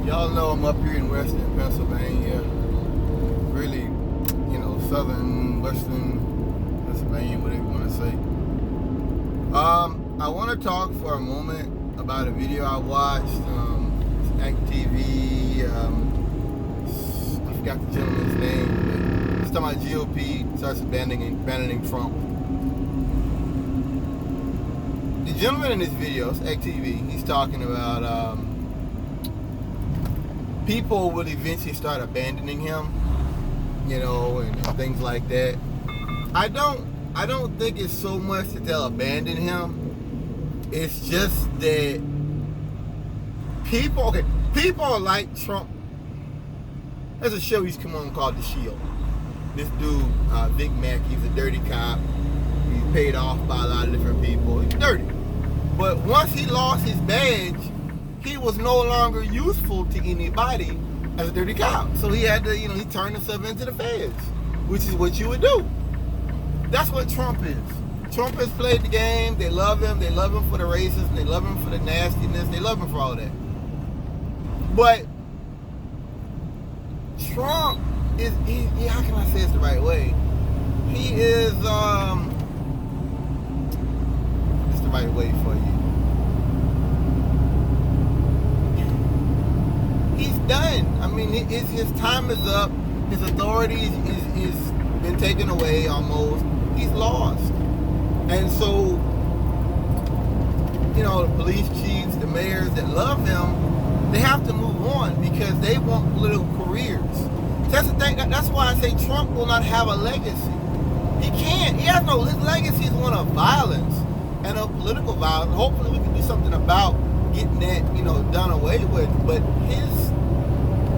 Y'all know I'm up here in Western Pennsylvania, really, southern, western Pennsylvania, whatever you want to say. I want to talk for a moment about a video I watched. Act TV. I forgot the gentleman's name, but it's talking about GOP starts abandoning Trump. The gentleman in this video, it's Act TV, he's talking about people will eventually start abandoning him, and things like that. I don't think it's so much that they'll abandon him. It's just that people like Trump. There's a show he's come on called The Shield. This dude, Big Mac, he's a dirty cop. He's paid off by a lot of different people. He's dirty. But once he lost his badge, he was no longer useful to anybody as a dirty cop. So he had to, he turned himself into the feds, which is what you would do. That's what Trump is. Trump has played the game. They love him. They love him for the racism. They love him for the nastiness. They love him for all that. But Trump is, how can I say this the right way? He is, it's the right way for you. He's done. I mean, his time is up. His authority is been taken away almost. He's lost. And so, the police chiefs, the mayors that love him, they have to move on because they want political careers. That's the thing. That's why I say Trump will not have a legacy. He can't. He has no. His legacy is one of violence and of political violence. Hopefully, we can do something about getting that, done away with. But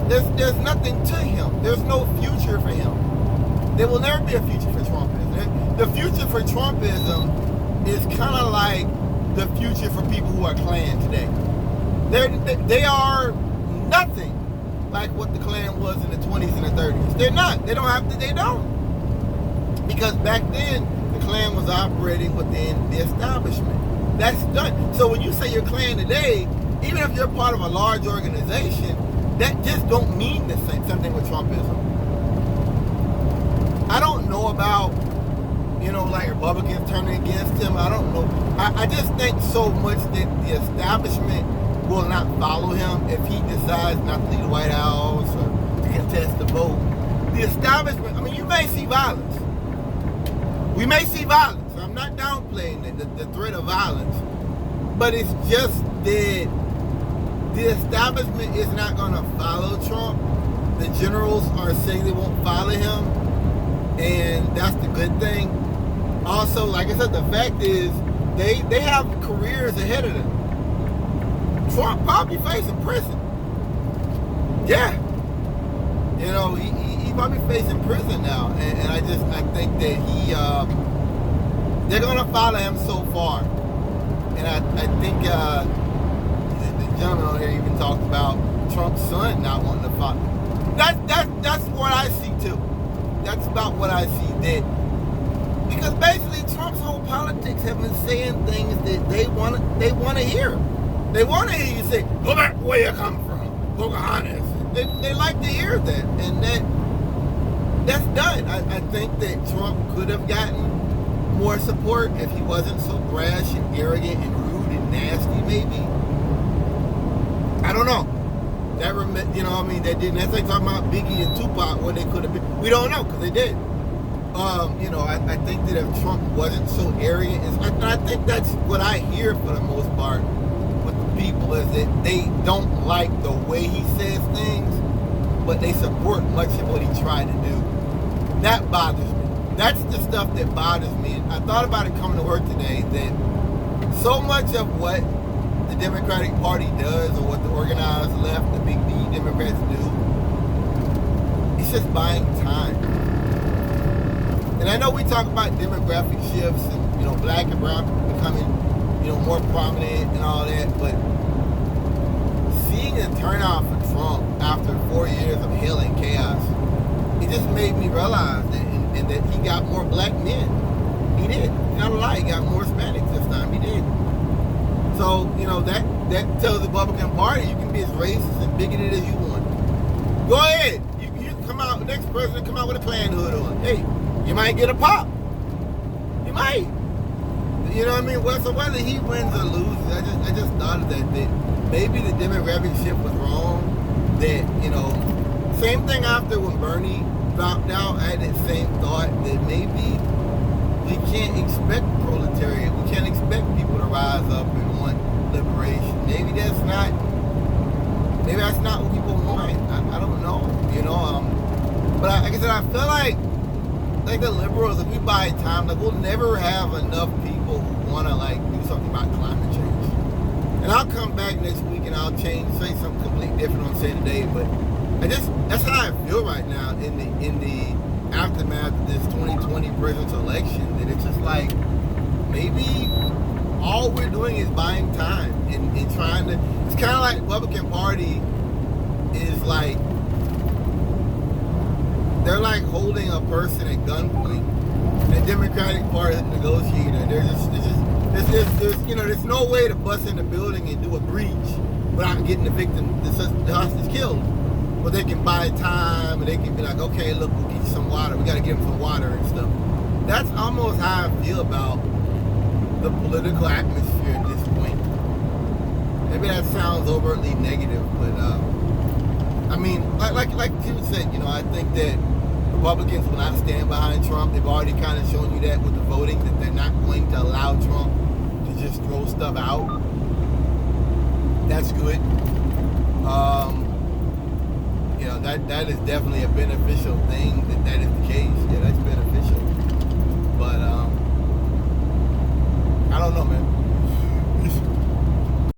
there's nothing to him. There's no future for him. There will never be a future for Trumpism. The future for Trumpism is kind of like the future for people who are Klan today. They are nothing like what the Klan was in the 20s and the 30s. They're not. They don't have to. They don't. Because back then, the Klan was operating within the establishment. That's done. So when you say you're Klan today, even if you're part of a large organization, that just don't mean the same thing with Trumpism. I don't know about, like Republicans turning against him. I don't know. I just think so much that the establishment will not follow him if he decides not to leave the White House or to contest the vote. The establishment, you may see violence. We may see violence. I'm not downplaying the threat of violence. But it's just that the establishment is not going to follow Trump. The generals are saying they won't follow him. And that's the good thing. Also, like I said, the fact is they have careers ahead of them. Trump probably facing prison. Yeah. He probably facing prison now. And I think that they're going to follow him so far. And I think the gentleman on here even talked about Trump's son not wanting to follow. That's what I see too. That's about what I see. That because basically Trump's whole politics have been saying things that they want to hear. They want to hear you say, "Go back where you come from, Pocahontas." They like to hear that, and that's done. I think that Trump could have gotten more support if he wasn't so brash and arrogant and rude and nasty. Maybe I don't know. That they didn't. That's like talking about Biggie and Tupac, what they could have been. We don't know because they did. I think that if Trump wasn't so arrogant, and I think that's what I hear for the most part with the people is that they don't like the way he says things, but they support much of what he tried to do. That bothers me. That's the stuff that bothers me. I thought about it coming to work today that so much of what the Democratic Party does or what the organized left, the big D Democrats do, it's just buying time. And I know we talk about demographic shifts and, black and brown people becoming, more prominent and all that, but seeing the turnout for Trump after 4 years of hell and chaos, it just made me realize that, and that he got more black men. He did. Not a lie, he got more Hispanics this time. He did. So, that tells the Republican Party you can be as racist and bigoted as you want. Go ahead. You come out, next president come out with a Klan hood on. Hey, you might get a pop. You might. You know what I mean? Well, so whether he wins or loses, I just thought of that maybe the demographic shift was wrong. That, same thing after when Bernie dropped out, I had that same thought that maybe we can't expect proletariat. We can't expect people to rise up and want liberation. Maybe that's not what people want. I don't know. But like I said, I feel like the liberals, if we buy time, we'll never have enough people who want to do something about climate change. And I'll come back next week and I'll say something completely different on Say Today. But that's how I feel right now in the aftermath of this 2020 presidential election. That it's just maybe all we're doing is buying time and trying to. It's kind of like the Republican Party is they're holding a person at gunpoint. And the Democratic Party is a negotiator. There's no way to bust in the building and do a breach without getting the victim, the hostage killed. But they can buy time and they can be okay, look, we'll get you some water. We got to give them some water and stuff. That's almost how I feel about the political atmosphere at this point. Maybe that sounds overtly negative, but like you said, I think that Republicans will not stand behind Trump. They've already kind of shown you that with the voting, that they're not going to allow Trump to just throw stuff out. That's good. That is definitely a beneficial thing. That is the case. Yeah, that's beneficial. But I don't know, man.